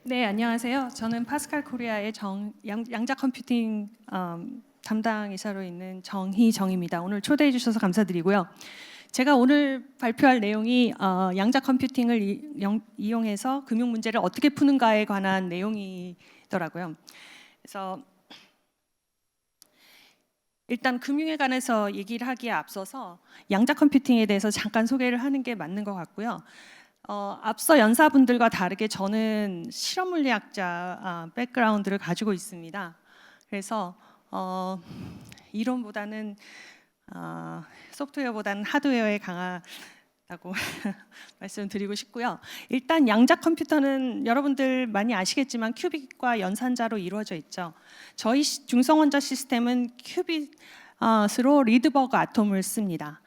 네, 안녕하세요. 저는 파스칼 코리아의 양자 컴퓨팅 담당이사로 있는 정희정입니다. 오늘 초대해 주셔서 감사드리고요. 제가 오늘 발표할 내용이 양자 컴퓨팅을 이용해서 금융 문제를 어떻게 푸는가에 관한 내용이더라고요. 그래서 일단 금융에 관해서 얘기를 하기에 앞서서 양자 컴퓨팅에 대해서 잠깐 소개를 하는 게 맞는 것 같고요. 앞서 연사분들과 다르게 저는 실험 물리학자 백그라운드를 가지고 있습니다. 그래서 이론보다는 소프트웨어보다는 하드웨어에 강하다고 말씀드리고 싶고요. 일단 양자 컴퓨터는 여러분들 많이 아시겠지만 큐빗과 연산자로 이루어져 있죠. 저희 중성원자 시스템은 큐빗으로 리드버그 아톰을 씁니다.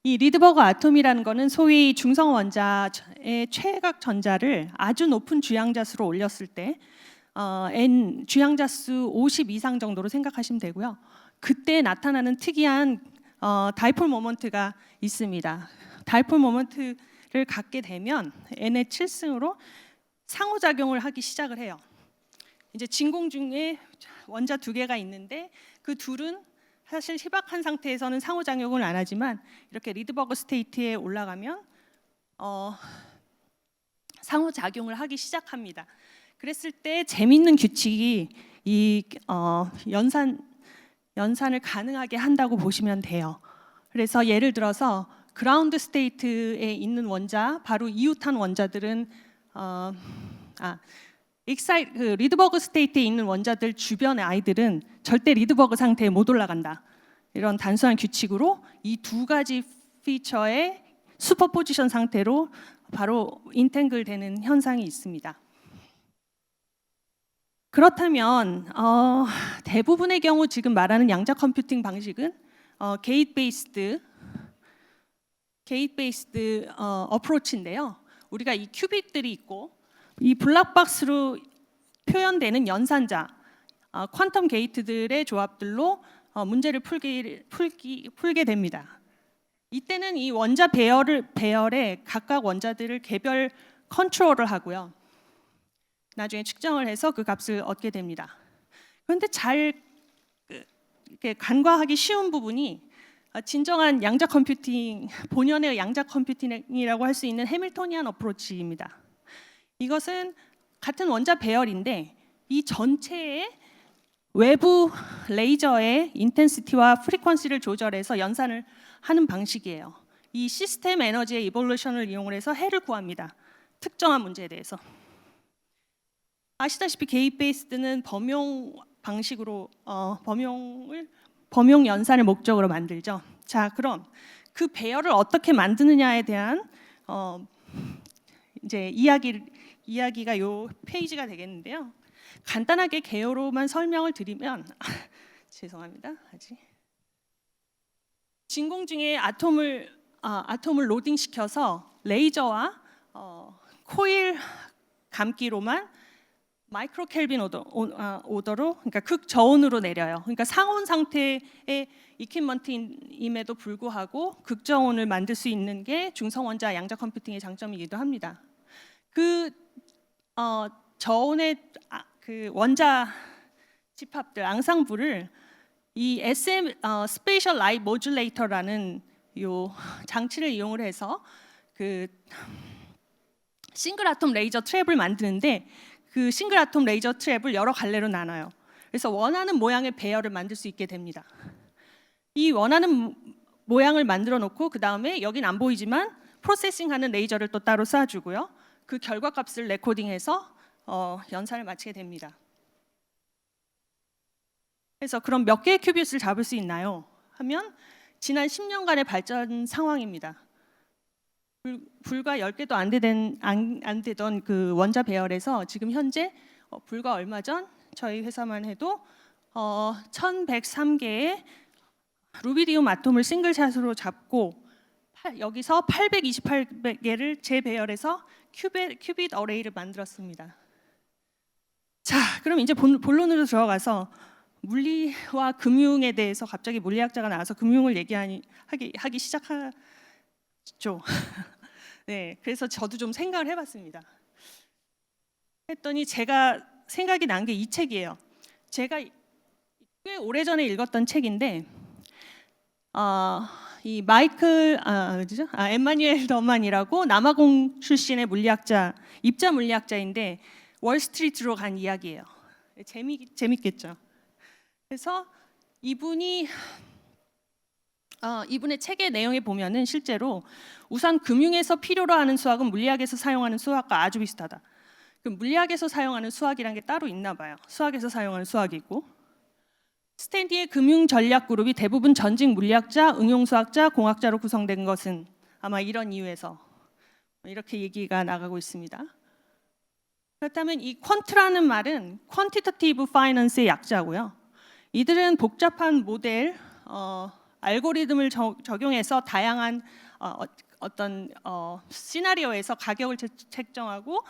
이 리드버그 아톰이라는 것은 소위 중성 원자의 최각 전자를 아주 높은 주양자수로 올렸을 때 n 주양자수 50 이상 정도로 생각하시면 되고요. 그때 나타나는 특이한 다이폴 모먼트가 있습니다. 다이폴 모먼트를 갖게 되면 n의 7승으로 상호작용을 하기 시작을 해요. 이제 진공 중에 원자 두 개가 있는데 그 둘은 사실 희박한 상태에서는 상호작용을 안 하지만 이렇게 리드버그 스테이트에 올라가면 상호작용을 하기 시작합니다. 그랬을 때 재미있는 규칙이 이 연산을 가능하게 한다고 보시면 돼요. 그래서 예를 들어서 그라운드 스테이트에 있는 원자, 바로 이웃한 원자들은 리드버그 스테이트에 있는 원자들 주변의 아이들은 절대 리드버그 상태에 못 올라간다. 이런 단순한 규칙으로 이 두 가지 피처의 슈퍼포지션 상태로 바로 인탱글 되는 현상이 있습니다. 그렇다면 대부분의 경우 지금 말하는 양자 컴퓨팅 방식은 게이트 베이스드 어프로치인데요. 우리가 이 큐빗들이 있고 이 블락박스로 표현되는 연산자, 퀀텀 게이트들의 조합들로 문제를 풀게 됩니다. 이때는 이 원자 배열에 각각 원자들을 개별 컨트롤을 하고요. 나중에 측정을 해서 그 값을 얻게 됩니다. 그런데 잘 간과하기 쉬운 부분이 진정한 양자 컴퓨팅, 본연의 양자 컴퓨팅이라고 할 수 있는 해밀토니안 어프로치입니다. 이것은 같은 원자 배열인데 이 전체의 외부 레이저의 인텐시티와 프리퀀시를 조절해서 연산을 하는 방식이에요. 이 시스템 에너지의 이볼루션을 이용해서 해를 구합니다. 특정한 문제에 대해서. 아시다시피 게이트 베이스드는 범용 방식으로 범용 연산을 목적으로 만들죠. 자, 그럼 그 배열을 어떻게 만드느냐에 대한 이제 이야기가 요 페이지가 되겠는데요. 간단하게 개요로만 설명을 드리면 죄송합니다. 진공 중에 아톰을 로딩시켜서 레이저와 코일 감기로만 마이크로 켈빈 오더로, 그러니까 극저온으로 내려요. 그러니까 상온 상태의 이퀴먼트임에도 불구하고 극저온을 만들 수 있는 게 중성원자 양자 컴퓨팅의 장점이기도 합니다. 그 저온의 그 원자 집합들 앙상블을 이 SM 스페셜 라이트 모듈레이터라는 요 장치를 이용을 해서 그 싱글 아톰 레이저 트랩을 만드는데 그 싱글 아톰 레이저 트랩을 여러 갈래로 나눠요. 그래서 원하는 모양의 배열을 만들 수 있게 됩니다. 이 원하는 모양을 만들어 놓고 그 다음에 여긴 안 보이지만 프로세싱하는 레이저를 또 따로 쏴주고요. 그 결과값을 레코딩해서 연산을 마치게 됩니다. 그래서 그럼 몇 개의 큐빗을 잡을 수 있나요? 하면 지난 10년간의 발전 상황입니다. 불과 10개도 안 되던 그 원자 배열에서 지금 현재 불과 얼마 전 저희 회사만 해도 1103개의 루비디움 아톰을 싱글샷으로 잡고 여기서 828개를 재배열해서 큐빗 어레이를 만들었습니다. 자, 그럼 이제 본론으로 들어가서 물리와 금융에 대해서 갑자기 물리학자가 나와서 금융을 하기 시작하죠. 네, 그래서 저도 좀 생각을 해봤습니다. 했더니 제가 생각이 난 게 이 책이에요. 제가 꽤 오래전에 읽었던 책인데 이 마이클 엠마뉴엘 더만이라고 남아공 출신의 물리학자, 입자 물리학자인데 월스트리트로 간 이야기예요. 재밌겠죠. 그래서 이분의 책의 내용에 보면은 실제로 우선 금융에서 필요로 하는 수학은 물리학에서 사용하는 수학과 아주 비슷하다. 그 물리학에서 사용하는 수학이라는 게 따로 있나 봐요. 수학에서 사용하는 수학이 있고, 스탠디의 금융 전략 그룹이 대부분 전직 물리학자, 응용수학자, 공학자로 구성된 것은 아마 이런 이유에서 이렇게 얘기가 나가고 있습니다. 그렇다면 이 퀀트라는 말은 퀀티터티브 파이낸스의 약자고요. 이들은 복잡한 모델, 알고리즘을 적용해서 다양한 어떤 시나리오에서 가격을 책정하고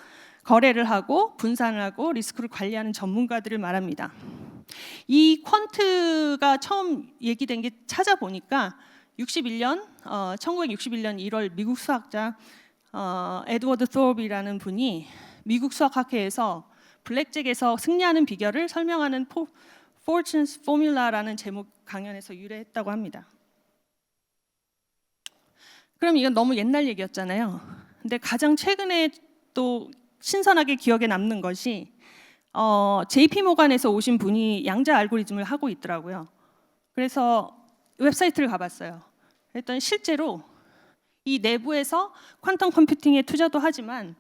거래를 하고 분산을 하고 리스크를 관리하는 전문가들을 말합니다. 이 퀀트가 처음 얘기된 게 찾아보니까 1961년 1월 미국 수학자 에드워드 토업이라는 분이 미국 수학학회에서 블랙잭에서 승리하는 비결을 설명하는 Fortune's Formula라는 제목 강연에서 유래했다고 합니다. 그럼 이건 너무 옛날 얘기였잖아요. 근데 가장 최근에 또 신선하게 기억에 남는 것이 JP 모간에서 오신 분이 양자 알고리즘을 하고 있더라고요. 그래서 웹사이트를 가봤어요. 그랬더니 실제로 이 내부에서 퀀텀 컴퓨팅에 투자도 하지만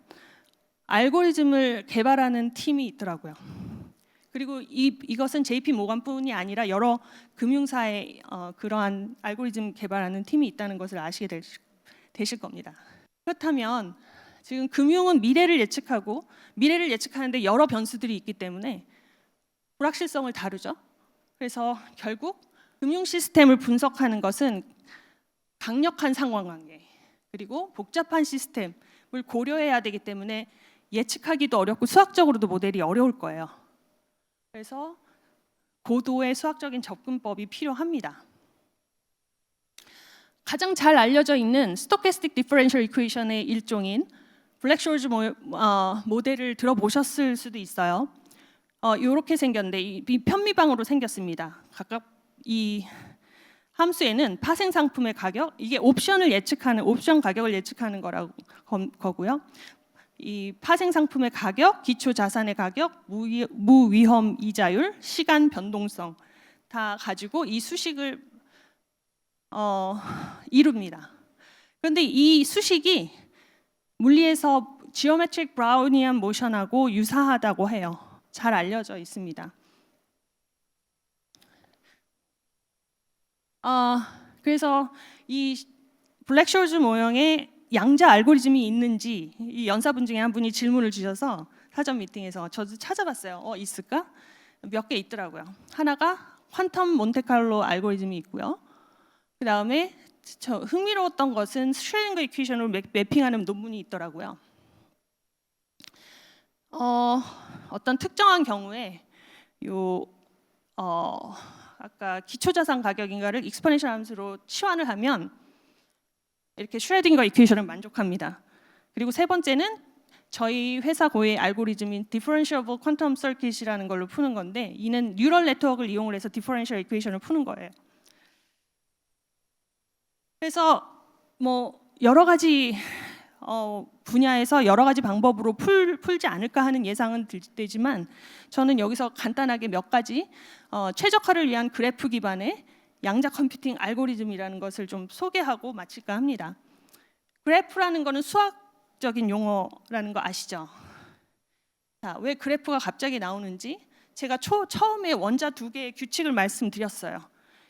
알고리즘을 개발하는 팀이 있더라고요. 그리고 이것은 JP 모간뿐이 아니라 여러 금융사에 그러한 알고리즘 개발하는 팀이 있다는 것을 아시게 되실 겁니다. 그렇다면 지금 금융은 미래를 예측하고 미래를 예측하는데 여러 변수들이 있기 때문에 불확실성을 다루죠. 그래서 결국 금융 시스템을 분석하는 것은 강력한 상관관계 그리고 복잡한 시스템을 고려해야 되기 때문에 예측하기도 어렵고 수학적으로도 모델이 어려울 거예요. 그래서 고도의 수학적인 접근법이 필요합니다. 가장 잘 알려져 있는 스토캐스틱 디퍼런셜 이퀘이션의 일종인 블랙쇼르즈 모델을 들어보셨을 수도 있어요. 이렇게 생겼는데 이 편미방으로 생겼습니다. 각각 이 함수에는 파생 상품의 가격, 이게 옵션 가격을 예측하는 거고요. 이 파생 상품의 가격, 기초 자산의 가격, 무위험 이자율, 시간 변동성 다 가지고 이 수식을 이룹니다. 그런데 이 수식이 물리에서 지오메트릭 브라우니안 모션하고 유사하다고 해요. 잘 알려져 있습니다. 그래서 이 블랙쇼르즈 모형에 양자 알고리즘이 있는지 이 연사분 중에 한 분이 질문을 주셔서 사전 미팅에서 저도 찾아봤어요. 있을까? 몇 개 있더라고요. 하나가 퀀텀 몬테칼로 알고리즘이 있고요. 그 다음에 저 흥미로웠던 것은 슈레딩거 이퀘이션으로 매핑하는 논문이 있더라고요. 어떤 특정한 경우에 아까 기초자산 가격인가를 익스포넨셜 함수로 치환을 하면 이렇게 슈레딩거 이퀘이션을 만족합니다. 그리고 세 번째는 저희 회사 고유의 알고리즘인 Differentiable Quantum Circuit이라는 걸로 푸는 건데 이는 뉴럴 네트워크를 이용을 해서 디퍼런셜 이퀘이션을 푸는 거예요. 그래서 여러 가지 분야에서 여러 가지 방법으로 풀지 않을까 하는 예상은 되지만 저는 여기서 간단하게 몇 가지 최적화를 위한 그래프 기반의 양자 컴퓨팅 알고리즘이라는 것을 좀 소개하고 마칠까 합니다. 그래프라는 거는 수학적인 용어라는 거 아시죠? 자, 왜 그래프가 갑자기 나오는지 제가 처음에 원자 두 개의 규칙을 말씀드렸어요.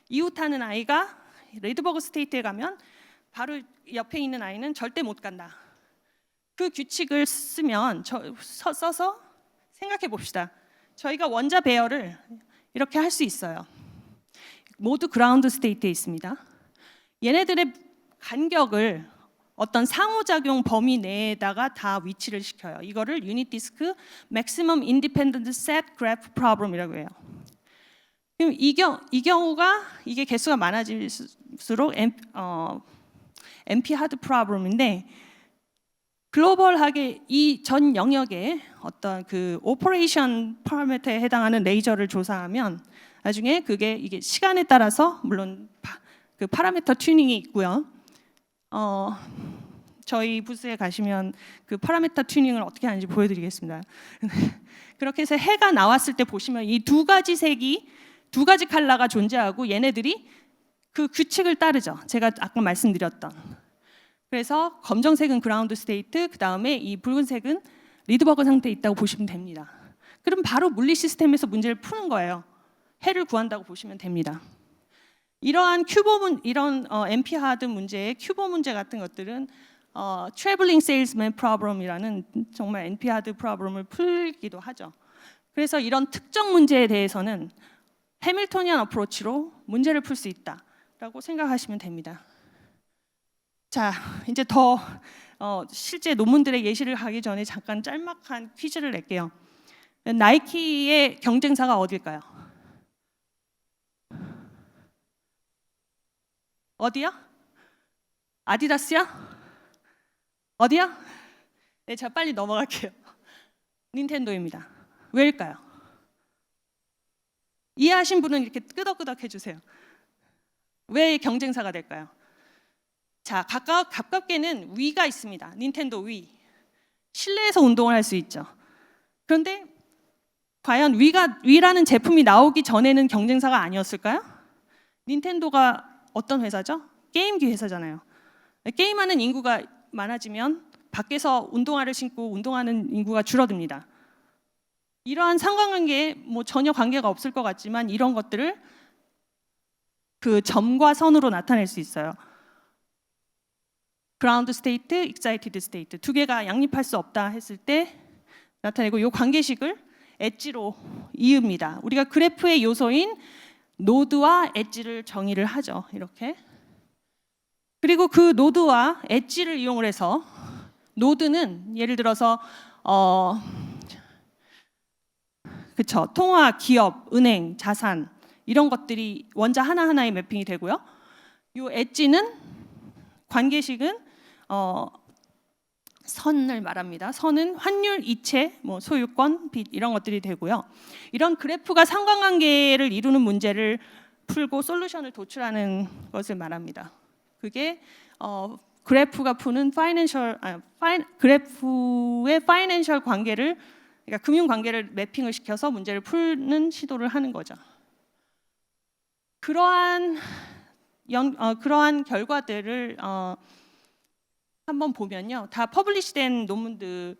이웃하는 아이가 레드버그 스테이트에 가면 바로 옆에 있는 아이는 절대 못 간다. 그 규칙을 쓰면 써서 생각해 봅시다. 저희가 원자 배열을 이렇게 할 수 있어요. 모두 그라운드 스테이트에 있습니다. 얘네들의 간격을 어떤 상호작용 범위 내에다가 다 위치를 시켜요. 이거를 유닛 디스크 Maximum Independent Set Graph Problem이라고 해요. 이 경우가 이게 개수가 많아질수록 NP 하드 프로블럼인데 글로벌하게 이 전 영역에 어떤 그 오퍼레이션 파라미터에 해당하는 레이저를 조사하면 나중에 이게 시간에 따라서 물론 그 파라미터 튜닝이 있고요. 저희 부스에 가시면 그 파라미터 튜닝을 어떻게 하는지 보여드리겠습니다. 그렇게 해서 해가 나왔을 때 보시면 이 두 가지 색이 두 가지 컬러가 존재하고 얘네들이 그 규칙을 따르죠. 제가 아까 말씀드렸던. 그래서 검정색은 그라운드 스테이트, 그 다음에 이 붉은색은 리드버그 상태에 있다고 보시면 됩니다. 그럼 바로 물리 시스템에서 문제를 푸는 거예요. 해를 구한다고 보시면 됩니다. 이러한 이런 NP 하드 문제의 큐보 문제 같은 것들은 Traveling Salesman Problem이라는 정말 NP 하드 프로블럼을 풀기도 하죠. 그래서 이런 특정 문제에 대해서는 해밀토니안 어프로치로 문제를 풀 수 있다라고 생각하시면 됩니다. 자, 이제 더 실제 논문들의 예시를 가기 전에 잠깐 짤막한 퀴즈를 낼게요. 나이키의 경쟁사가 어딜까요? 어디야? 아디다스야? 어디야? 네, 제가 빨리 넘어갈게요. 닌텐도입니다. 왜일까요? 이해하신 분은 이렇게 끄덕끄덕 해주세요. 왜 경쟁사가 될까요? 자, 가깝게는 위가 있습니다. 닌텐도 위. 실내에서 운동을 할 수 있죠. 그런데 과연 위라는 제품이 나오기 전에는 경쟁사가 아니었을까요? 닌텐도가 어떤 회사죠? 게임기 회사잖아요. 게임하는 인구가 많아지면 밖에서 운동화를 신고 운동하는 인구가 줄어듭니다. 이러한 상관관계에 뭐 전혀 관계가 없을 것 같지만 이런 것들을 그 점과 선으로 나타낼 수 있어요. 그라운드 스테이트, 익사이티드 스테이트 두 개가 양립할 수 없다 했을 때 나타내고 이 관계식을 엣지로 이읍니다. 우리가 그래프의 요소인 노드와 엣지를 정의를 하죠. 이렇게. 그리고 그 노드와 엣지를 이용을 해서 노드는 예를 들어서 그쵸, 통화, 기업, 은행, 자산 이런 것들이 원자 하나하나에 매핑이 되고요. 이 엣지는 관계식은 선을 말합니다. 선은 환율, 이체, 뭐 소유권, 빚 이런 것들이 되고요. 이런 그래프가 상관관계를 이루는 문제를 풀고 솔루션을 도출하는 것을 말합니다. 그게 그래프가 푸는 그래프의 파이낸셜 관계를 그러니까 금융 관계를 매핑을 시켜서 문제를 푸는 시도를 하는 거죠. 그러한 결과들을 한번 보면요, 다 퍼블리시된 논문들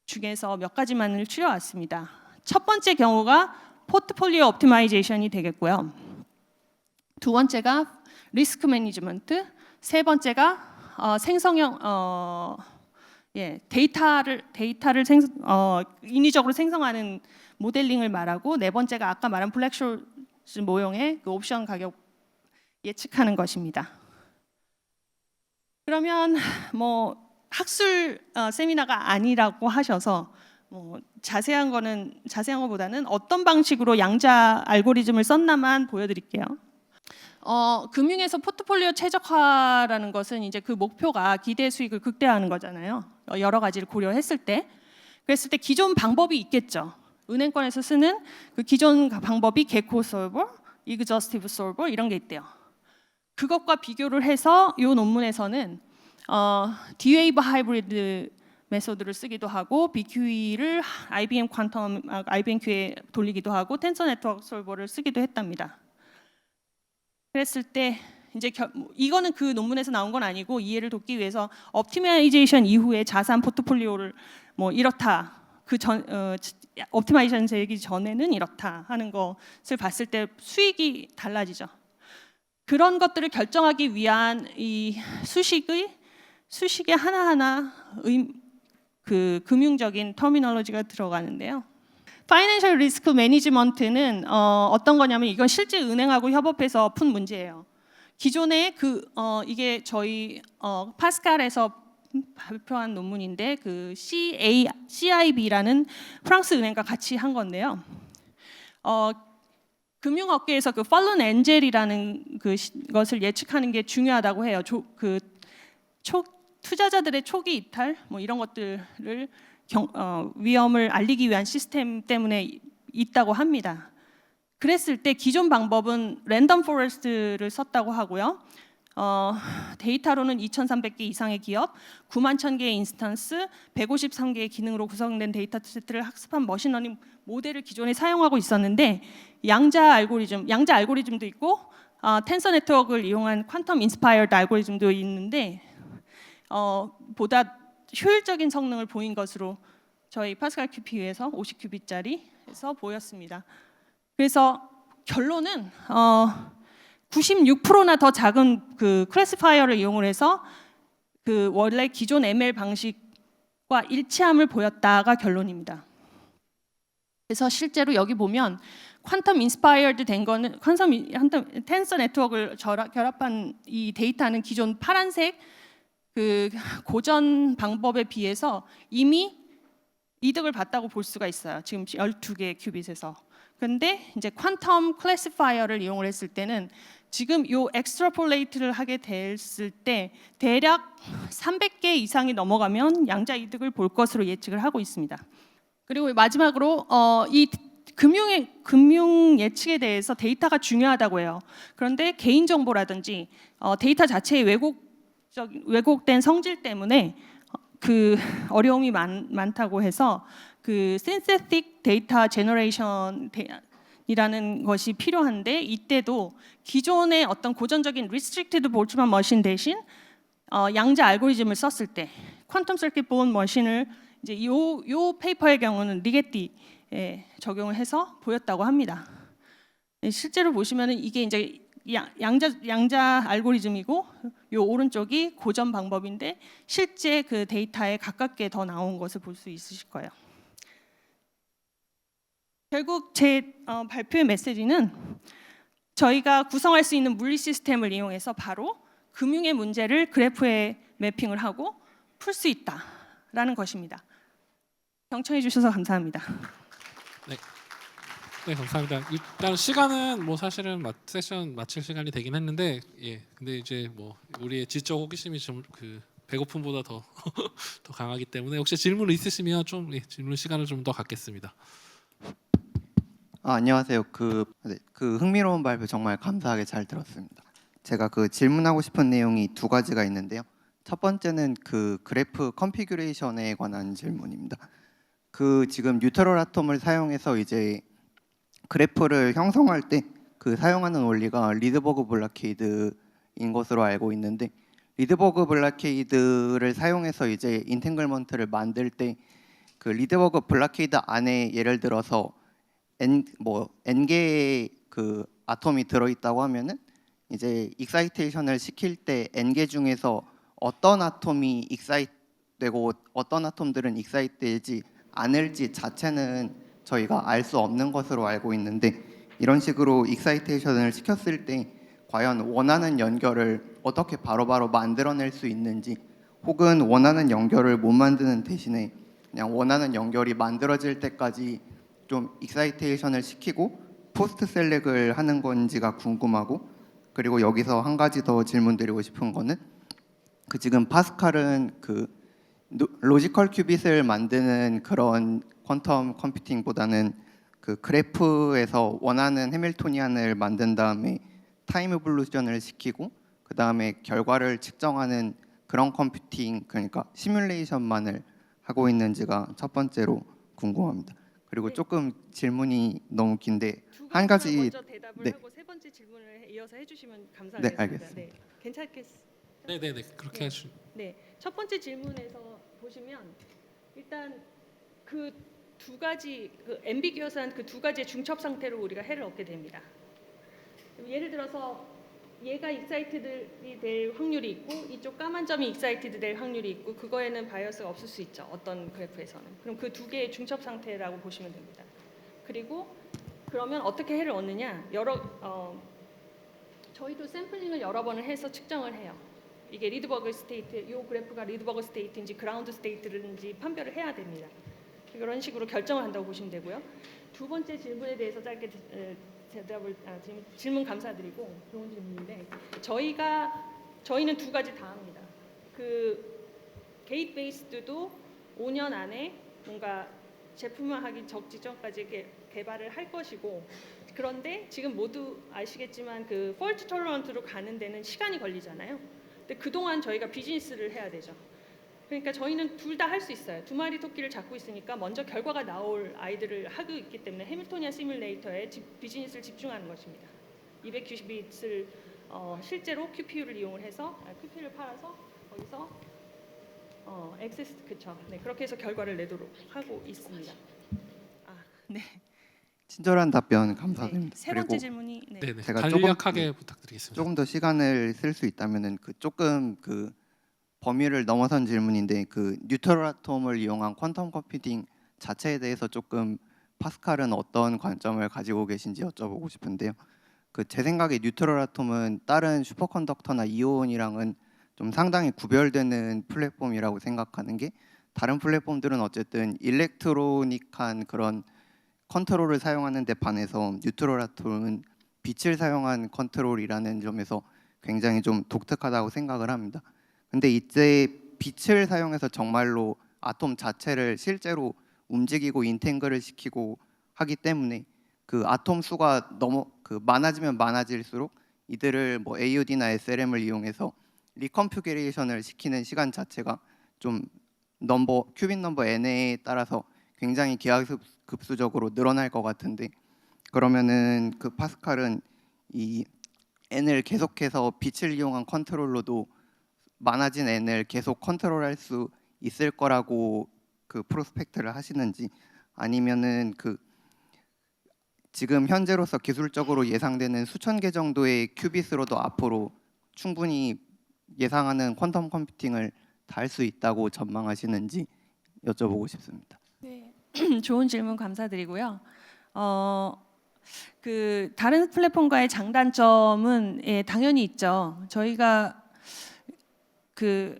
중에서 몇 가지만을 추려왔습니다. 첫 번째 경우가 포트폴리오 옵티마이제이션이 되겠고요. 두 번째가 리스크 매니지먼트, 세 번째가 생성형 데이터를 인위적으로 생성하는 모델링을 말하고, 네 번째가 아까 말한 블랙쇼즈 모형의 그 옵션 가격 예측하는 것입니다. 그러면 뭐 학술 세미나가 아니라고 하셔서 뭐 자세한 것보다는 어떤 방식으로 양자 알고리즘을 썼나만 보여드릴게요. 금융에서 포트폴리오 최적화라는 것은 이제 그 목표가 기대 수익을 극대화하는 거잖아요. 여러 가지를 고려했을 때, 그랬을 때 기존 방법이 있겠죠. 은행권에서 쓰는 그 기존 방법이 개코 솔버, 이그저스티브 솔버 이런 게 있대요. 그것과 비교를 해서 이 논문에서는 D-Wave 하이브리드 메소드를 쓰기도 하고 BQE를 IBM 퀀텀, IBM Q에 돌리기도 하고 텐서 네트워크 솔버를 쓰기도 했답니다. 그랬을 때 이제 이거는 그 논문에서 나온 건 아니고 이해를 돕기 위해서 옵티마이제이션 이후에 자산 포트폴리오를 뭐 이렇다, 옵티마이제이션 되기 전에는 이렇다 하는 것을 봤을 때 수익이 달라지죠. 그런 것들을 결정하기 위한 이 수식의 하나하나 그 금융적인 터미널로지가 들어가는데요. 파이낸셜 리스크 매니지먼트는 어떤 거냐면 이건 실제 은행하고 협업해서 푼 문제예요. 기존에 이게 저희 파스칼에서 발표한 논문인데 그 CIB라는 프랑스 은행과 같이 한 건데요. 금융업계에서 그 fallen angel이라는 것을 예측하는 게 중요하다고 해요. 투자자들의 초기 이탈 뭐 이런 것들을 위험을 알리기 위한 시스템 때문에 있다고 합니다. 그랬을 때 기존 방법은 랜덤 포레스트를 썼다고 하고요. 데이터로는 2,300개 이상의 기업, 9만 1,000개의 인스턴스, 153개의 기능으로 구성된 데이터 세트를 학습한 머신러닝 모델을 기존에 사용하고 있었는데 양자 알고리즘도 있고 텐서 네트워크를 이용한 퀀텀 인스파이어드 알고리즘도 있는데 보다 효율적인 성능을 보인 것으로 저희 파스칼 QPU에서 50큐빗짜리에서 보였습니다. 그래서 결론은 96%나 더 작은 그 클래시파이어를 이용을 해서 그 원래 기존 ML 방식과 일치함을 보였다가 결론입니다. 그래서 실제로 여기 보면 퀀텀 인스파이어드 된 거는 퀀텀 텐서 네트워크를 결합한 이 데이터는 기존 파란색 그 고전 방법에 비해서 이미 이득을 봤다고 볼 수가 있어요. 지금 12개의 큐빗에서. 근데 이제 퀀텀 클래시파이어를 이용을 했을 때는 지금 요 엑스트라폴레이트를 하게 됐을 때 대략 300개 이상이 넘어가면 양자 이득을 볼 것으로 예측을 하고 있습니다. 그리고 마지막으로 이 금융 예측에 대해서 데이터가 중요하다고 해요. 그런데 개인 정보라든지 데이터 자체의 왜곡된 성질 때문에 그 어려움이 많다고 해서 그 synthetic data generation이라는 것이 필요한데 이때도 기존의 어떤 고전적인 restricted boltzmann 머신 대신 양자 알고리즘을 썼을 때 퀀텀 서킷 본 머신을 이제 요 페이퍼의 경우는 리게티에 적용을 해서 보였다고 합니다. 실제로 보시면은 이게 이제 양자 알고리즘이고 요 오른쪽이 고전 방법인데 실제 그 데이터에 가깝게 더 나온 것을 볼 수 있으실 거예요. 결국 제 발표의 메시지는 저희가 구성할 수 있는 물리 시스템을 이용해서 바로 금융의 문제를 그래프에 매핑을 하고 풀 수 있다라는 것입니다. 경청해 주셔서 감사합니다. 네, 감사합니다. 일단 시간은 뭐 사실은 세션 마칠 시간이 되긴 했는데, 근데 이제 뭐 우리의 지적 호기심이 좀 그 배고픔보다 더 더 강하기 때문에 혹시 질문 있으시면 좀 질문 시간을 좀 더 갖겠습니다. 안녕하세요. 그 흥미로운 발표 정말 감사하게 잘 들었습니다. 제가 그 질문하고 싶은 내용이 두 가지가 있는데요. 첫 번째는 그 그래프 컨피규레이션에 관한 질문입니다. 그 지금 뉴트럴 아톰을 사용해서 이제 그래프를 형성할 때 그 사용하는 원리가 리드버그 블라케이드인 것으로 알고 있는데 리드버그 블라케이드를 사용해서 이제 인탱글먼트를 만들 때 그 리드버그 블라케이드 안에 예를 들어서 n 개의 그 아톰이 들어 있다고 하면은 이제 익사이테이션을 시킬 때 n 개 중에서 어떤 아톰이 익사이트되고 어떤 아톰들은 익사이트되지 않을지 자체는 저희가 알 수 없는 것으로 알고 있는데 이런 식으로 익사이테이션을 시켰을 때 과연 원하는 연결을 어떻게 바로바로 만들어낼 수 있는지 혹은 원하는 연결을 못 만드는 대신에 그냥 원하는 연결이 만들어질 때까지 좀 익사이테이션을 시키고 포스트 셀렉을 하는 건지가 궁금하고 그리고 여기서 한 가지 더 질문드리고 싶은 거는 그 지금 파스칼은 그 로지컬 큐빗을 만드는 그런 퀀텀 컴퓨팅보다는 그 그래프에서 원하는 해밀토니안을 만든 다음에 타임 에볼루션을 시키고 그 다음에 결과를 측정하는 그런 컴퓨팅 그러니까 시뮬레이션만을 하고 있는지가 첫 번째로 궁금합니다. 그리고 네. 조금 질문이 너무 긴데 한 가지 먼저 대답을 네. 하고 세 번째 질문을 이어서 해주시면 감사하겠습니다. 네, 알겠습니다. 네, 괜찮겠습니다. 네, 그렇게 하시. 네, 첫 번째 질문에서 보시면 일단 그 두 가지 그 앰비규어스한 그 두 가지의 중첩 상태로 우리가 해를 얻게 됩니다. 예를 들어서 얘가 익사이티드이 될 확률이 있고 이쪽 까만 점이 익사이티드 될 확률이 있고 그거에는 바이어스가 없을 수 있죠. 어떤 그래프에서는. 그럼 그 두 개의 중첩 상태라고 보시면 됩니다. 그리고 그러면 어떻게 해를 얻느냐? 저희도 샘플링을 여러 번을 해서 측정을 해요. 이게 리드버그 스테이트, 이 그래프가 리드버그 스테이트인지 그라운드 스테이트인지 판별을 해야 됩니다. 이런 식으로 결정을 한다고 보시면 되고요. 두 번째 질문에 대해서 짧게 질문 감사드리고 좋은 질문인데 저희는 두 가지 다 합니다. 그 게이트 베이스드도 5년 안에 뭔가 제품화하기 적지점까지 개발을 할 것이고, 그런데 지금 모두 아시겠지만 그 폴트 톨러런트로 가는 데는 시간이 걸리잖아요. 근데 그동안 저희가 비즈니스를 해야 되죠. 그러니까 저희는 둘 다 할 수 있어요. 두 마리 토끼를 잡고 있으니까 먼저 결과가 나올 아이들을 하고 있기 때문에 해밀토니안 시뮬레이터에 비즈니스를 집중하는 것입니다. 290빛을 실제로 QPU를 이용을 해서 QPU를 팔아서 거기서 액세스 그쵸. 네, 그렇게 해서 결과를 내도록 하고 있습니다. 네. 친절한 답변 네. 감사드립니다. 세 번째 그리고 질문이 네. 네네. 제가 간략하게 부탁드리겠습니다. 조금 더 시간을 쓸 수 있다면은 그 조금 그 범위를 넘어선 질문인데, 그 뉴트럴 아톰을 이용한 퀀텀 컴퓨팅 자체에 대해서 조금 파스칼은 어떤 관점을 가지고 계신지 여쭤보고 싶은데요. 그 제 생각에 뉴트럴 아톰은 다른 슈퍼컨덕터나 이온이랑은 좀 상당히 구별되는 플랫폼이라고 생각하는 게, 다른 플랫폼들은 어쨌든 일렉트로닉한 그런 컨트롤을 사용하는 데 반해서 뉴트럴 아톰은 빛을 사용한 컨트롤이라는 점에서 굉장히 좀 독특하다고 생각을 합니다. 근데 이제 빛을 사용해서 정말로 아톰 자체를 실제로 움직이고 인탱글을 시키고 하기 때문에 그 아톰 수가 너무 많아지면 많아질수록 이들을 뭐 AUD나 SLM을 이용해서 리컴퓨게이션을 시키는 시간 자체가 좀 큐빅 넘버 n에 따라서 굉장히 기하급수적으로 늘어날 것 같은데, 그러면은 그 파스칼은 이 n을 계속해서 빛을 이용한 컨트롤로도 많아진 n을 계속 컨트롤할 수 있을 거라고 그 프로스펙트를 하시는지, 아니면은 그 지금 현재로서 기술적으로 예상되는 수천 개 정도의 큐빗으로도 앞으로 충분히 예상하는 퀀텀 컴퓨팅을 다 할 수 있다고 전망하시는지 여쭤보고 싶습니다. 네. 좋은 질문 감사드리고요. 그 다른 플랫폼과의 장단점은 당연히 있죠. 저희가 그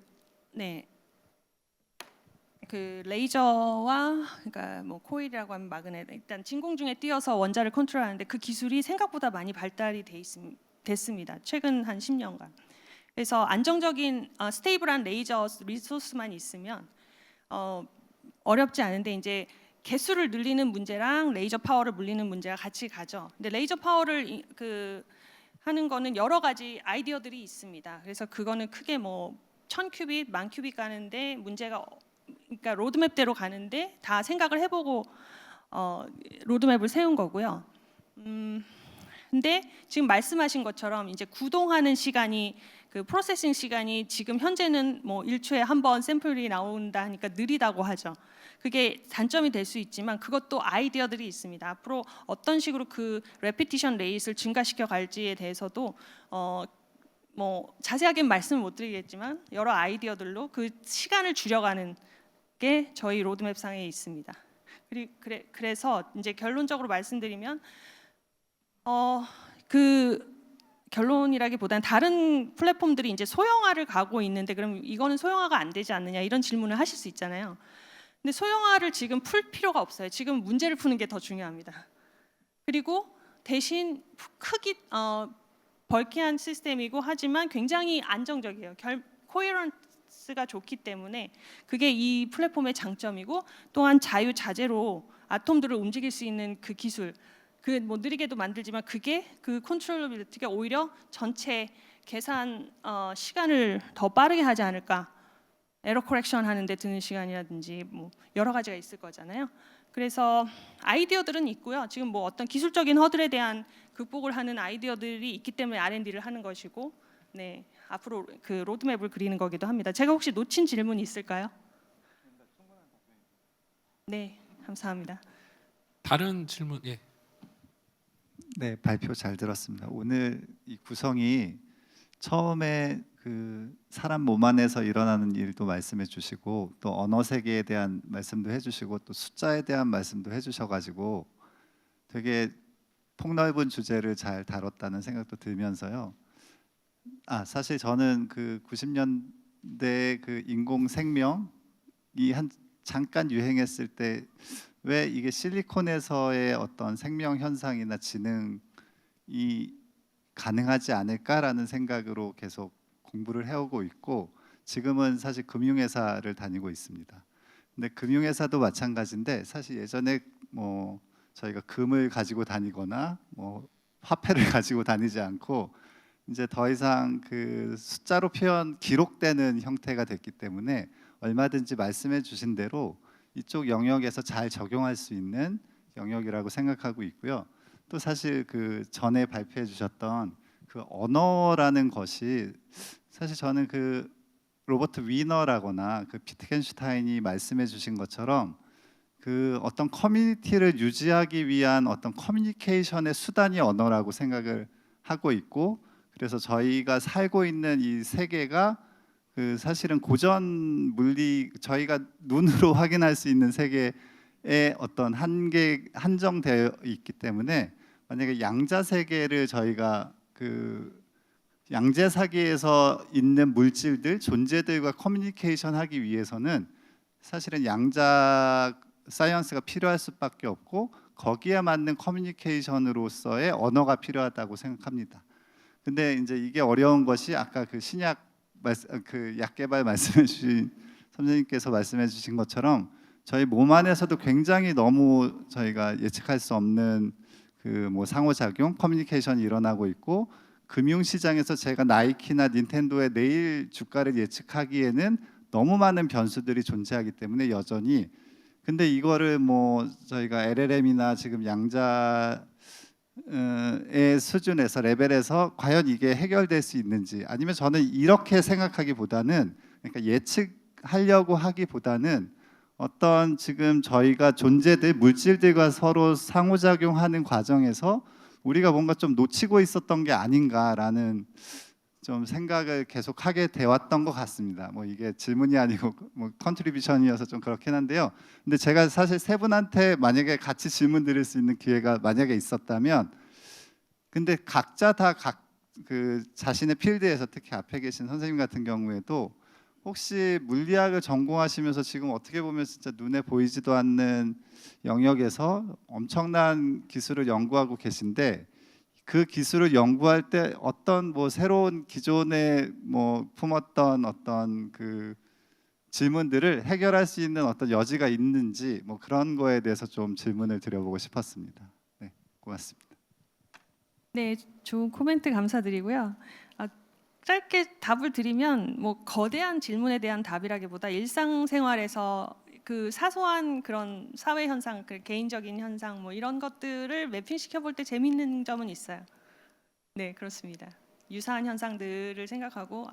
레이저와 그러니까 뭐 코일이라고 하면 마그넷, 일단 진공 중에 띄어서 원자를 컨트롤하는데 그 기술이 생각보다 많이 발달이 됐습니다. 최근 한 10년간. 그래서 안정적인 스테이블한 레이저 리소스만 있으면 어렵지 않은데, 이제 개수를 늘리는 문제랑 레이저 파워를 물리는 문제가 같이 가죠. 근데 레이저 파워를 하는 거는 여러 가지 아이디어들이 있습니다. 그래서 그거는 크게 뭐 1000큐빗, 10,000큐빗 가는데 문제가, 그러니까 로드맵대로 가는데 다 생각을 해보고 로드맵을 세운 거고요. 근데 지금 말씀하신 것처럼 이제 구동하는 시간이, 그 프로세싱 시간이 지금 현재는 뭐 1초에 한 번 샘플이 나온다 하니까 느리다고 하죠. 그게 단점이 될 수 있지만 그것도 아이디어들이 있습니다. 앞으로 어떤 식으로 그 레피티션 레이트를 증가시켜 갈지에 대해서도 뭐 자세하게 말씀을 못 드리겠지만 여러 아이디어들로 그 시간을 줄여가는 게 저희 로드맵 상에 있습니다. 그래서 이제 결론적으로 말씀드리면 그 결론이라기보다는 다른 플랫폼들이 이제 소형화를 가고 있는데, 그럼 이거는 소형화가 안 되지 않느냐 이런 질문을 하실 수 있잖아요. 근데 소형화를 지금 풀 필요가 없어요. 지금 문제를 푸는 게 더 중요합니다. 그리고 대신 크기 벌키한 시스템이고 하지만 굉장히 안정적이에요. 코헤런스가 좋기 때문에 그게 이 플랫폼의 장점이고, 또한 자유자재로 아톰들을 움직일 수 있는 그 기술, 그 뭐 느리게도 만들지만 그게 그 컨트롤러빌리티가 오히려 전체 계산 시간을 더 빠르게 하지 않을까. 에러 코렉션 하는데 드는 시간이라든지 뭐 여러 가지가 있을 거잖아요. 그래서 아이디어들은 있고요. 지금 뭐 어떤 기술적인 허들에 대한 극복을 하는 아이디어들이 있기 때문에 R&D를 하는 것이고, 네, 앞으로 그 로드맵을 그리는 거기도 합니다. 제가 혹시 놓친 질문이 있을까요? 네, 감사합니다. 다른 질문, 예. 네, 발표 잘 들었습니다. 오늘 이 구성이 처음에 그 사람 몸 안에서 일어나는 일도 말씀해 주시고, 또 언어 세계에 대한 말씀도 해주시고, 또 숫자에 대한 말씀도 해주셔가지고 되게 폭넓은 주제를 잘 다뤘다는 생각도 들면서요. 사실 저는 그 90년대 그 인공 생명이 잠깐 유행했을 때 왜 이게 실리콘에서의 어떤 생명 현상이나 지능이 가능하지 않을까라는 생각으로 계속 공부를 해오고 있고, 지금은 사실 금융회사를 다니고 있습니다. 근데 금융회사도 마찬가지인데 사실 예전에 뭐 저희가 금을 가지고 다니거나 뭐 화폐를 가지고 다니지 않고 이제 더 이상 그 숫자로 기록되는 형태가 됐기 때문에 얼마든지 말씀해 주신 대로 이쪽 영역에서 잘 적용할 수 있는 영역이라고 생각하고 있고요. 또 사실 그 전에 발표해 주셨던 그 언어라는 것이 사실 저는 그 로버트 위너라거나 그 비트겐슈타인이 말씀해 주신 것처럼 그 어떤 커뮤니티를 유지하기 위한 어떤 커뮤니케이션의 수단이 언어라고 생각을 하고 있고, 그래서 저희가 살고 있는 이 세계가 그 사실은 고전 물리 저희가 눈으로 확인할 수 있는 세계의 어떤 한정되어 있기 때문에 만약에 양자 세계를 저희가 그 양자 세계에서 있는 물질들 존재들과 커뮤니케이션 하기 위해서는 사실은 양자 사이언스가 필요할 수밖에 없고 거기에 맞는 커뮤니케이션으로서의 언어가 필요하다고 생각합니다. 근데 이제 이게 어려운 것이 아까 그 신약 그 약개발 말씀해 주신 선생님께서 말씀해 주신 것처럼 저희 몸 안에서도 굉장히 너무 저희가 예측할 수 없는 그 뭐 상호작용, 커뮤니케이션이 일어나고 있고, 금융시장에서 제가 나이키나 닌텐도의 내일 주가를 예측하기에는 너무 많은 변수들이 존재하기 때문에 여전히, 근데 이거를 뭐 저희가 LLM이나 지금 양자의 수준에서 레벨에서 과연 이게 해결될 수 있는지, 아니면 저는 이렇게 생각하기보다는, 그러니까 예측하려고 하기보다는 어떤 지금 저희가 존재들 물질들과 서로 상호작용하는 과정에서 우리가 뭔가 좀 놓치고 있었던 게 아닌가라는 좀 생각을 계속 하게 되었던 것 같습니다. 뭐 이게 질문이 아니고 뭐 컨트리뷰션이어서 좀 그렇긴 한데요. 근데 제가 사실 세 분한테 만약에 같이 질문 드릴 수 있는 기회가 만약에 있었다면, 근데 각자 다 각 그 자신의 필드에서 특히 앞에 계신 선생님 같은 경우에도 혹시 물리학을 전공하시면서 지금 어떻게 보면 진짜 눈에 보이지도 않는 영역에서 엄청난 기술을 연구하고 계신데, 그 기술을 연구할 때 어떤 뭐 새로운 기존에 뭐 품었던 어떤 그 질문들을 해결할 수 있는 어떤 여지가 있는지 뭐 그런 거에 대해서 좀 질문을 드려보고 싶었습니다. 네, 고맙습니다. 네, 좋은 코멘트 감사드리고요. 짧게 답을 드리면 뭐 거대한 질문에 대한 답이라기보다 일상생활에서 그 사소한 그런 사회 현상, 그 개인적인 현상 뭐 이런 것들을 매핑시켜 볼 때 재미있는 점은 있어요. 네, 그렇습니다. 유사한 현상들을 생각하고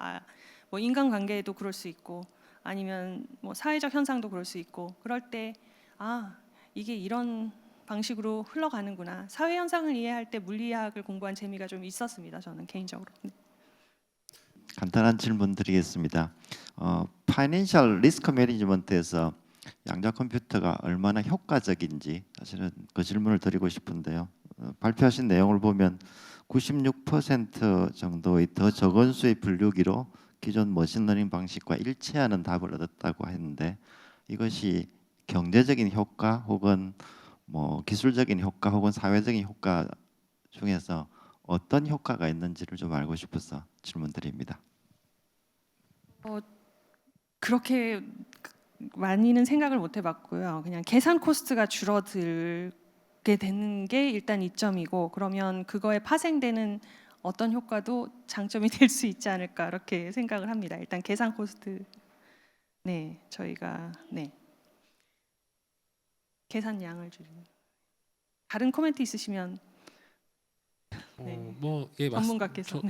뭐 인간관계에도 그럴 수 있고 아니면 뭐 사회적 현상도 그럴 수 있고, 그럴 때 이게 이런 방식으로 흘러가는구나. 사회 현상을 이해할 때 물리학을 공부한 재미가 좀 있었습니다. 저는 개인적으로. 네. 간단한 질문 드리겠습니다. 파이낸셜 리스크 매니지먼트에서 양자 컴퓨터가 얼마나 효과적인지 사실은 그 질문을 드리고 싶은데요. 발표하신 내용을 보면 96% 정도의 더 적은 수의 분류기로 기존 머신러닝 방식과 일치하는 답을 얻었다고 했는데, 이것이 경제적인 효과 혹은 뭐 기술적인 효과 혹은 사회적인 효과 중에서 어떤 효과가 있는지를 좀 알고 싶어서 질문드립니다. 그렇게 많이는 생각을 못 해봤고요. 그냥 계산 코스트가 줄어들게 되는 게 일단 이점이고, 그러면 그거에 파생되는 어떤 효과도 장점이 될 수 있지 않을까 이렇게 생각을 합니다. 일단 계산 코스트, 네, 저희가 계산량을 줄이는. 다른 코멘트 있으시면 네. 전문가께서.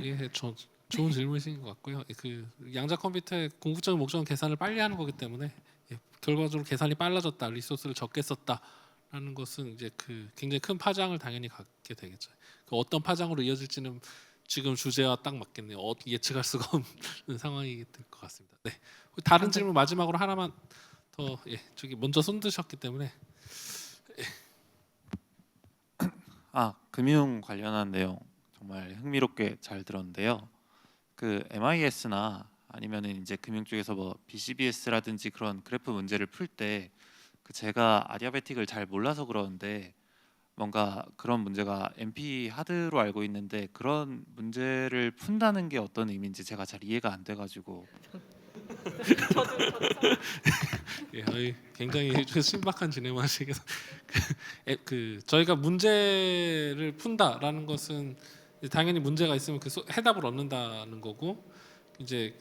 좋은 질문이신 것 같고요. 그 양자 컴퓨터의 궁극적인 목적은 계산을 빨리 하는 거기 때문에 결과적으로 계산이 빨라졌다, 리소스를 적게 썼다라는 것은 이제 그 굉장히 큰 파장을 당연히 갖게 되겠죠. 그 어떤 파장으로 이어질지는 지금 주제와 딱 맞겠네요. 예측할 수가 없는 상황이 될 것 같습니다. 네, 다른 질문 마지막으로 하나만 더. 저기 먼저 손 드셨기 때문에. 금융 관련한 내용 정말 흥미롭게 잘 들었는데요. 그 MIS나 아니면은 이제 금융 쪽에서 뭐 BCBS라든지 그런 그래프 문제를 풀 때 그 제가 아디아베틱을 잘 몰라서 그러는데 뭔가 그런 문제가 MP 하드로 알고 있는데 그런 문제를 푼다는 게 어떤 의미인지 제가 잘 이해가 안 돼가지고 예, 굉장히 신박한 진행을 하시겠어. 저희가 문제를 푼다라는 것은 당연히 문제가 있으면 해답을 얻는다는 거고, 이제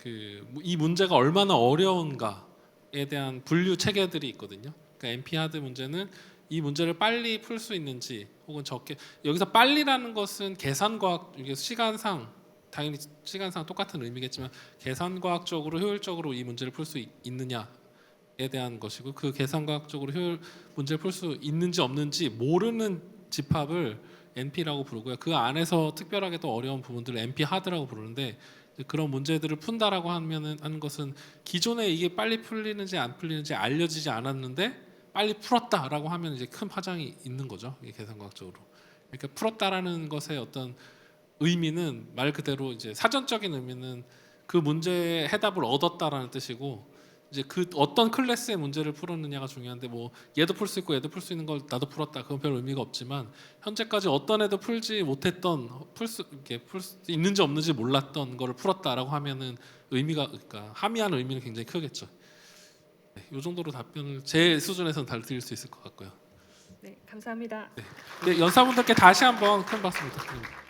이 문제가 얼마나 어려운가에 대한 분류 체계들이 있거든요. 그러니까 NP 하드 문제는 이 문제를 빨리 풀 수 있는지 혹은 적게, 여기서 빨리라는 것은 계산과학, 이게 시간상 당연히 시간상 똑같은 의미겠지만 계산과학적으로 효율적으로 이 문제를 풀 수 있느냐에 대한 것이고, 그 계산과학적으로 문제를 풀 수 있는지 없는지 모르는 집합을 NP라고 부르고요. 그 안에서 특별하게 또 어려운 부분들을 NP 하드라고 부르는데, 그런 문제들을 푼다라고 하는 것은 기존에 이게 빨리 풀리는지 안 풀리는지 알려지지 않았는데 빨리 풀었다라고 하면 이제 큰 파장이 있는 거죠. 이게 계산과학적으로. 그러니까 풀었다라는 것의 어떤 의미는 말 그대로 이제 사전적인 의미는 그 문제의 해답을 얻었다라는 뜻이고, 이제 그 어떤 클래스의 문제를 풀었느냐가 중요한데, 뭐 얘도 풀 수 있고 얘도 풀 수 있는 걸 나도 풀었다, 그건 별 의미가 없지만 현재까지 어떤 애도 풀지 못했던, 풀 수 있는지 없는지 몰랐던 거를 풀었다라고 하면은 의미가, 그러니까 함의하는 의미는 굉장히 크겠죠. 네, 이 정도로 답변을 제 수준에서는 다 드릴 수 있을 것 같고요. 네, 감사합니다. 네, 연사분들께 다시 한번 큰 박수 부탁드립니다.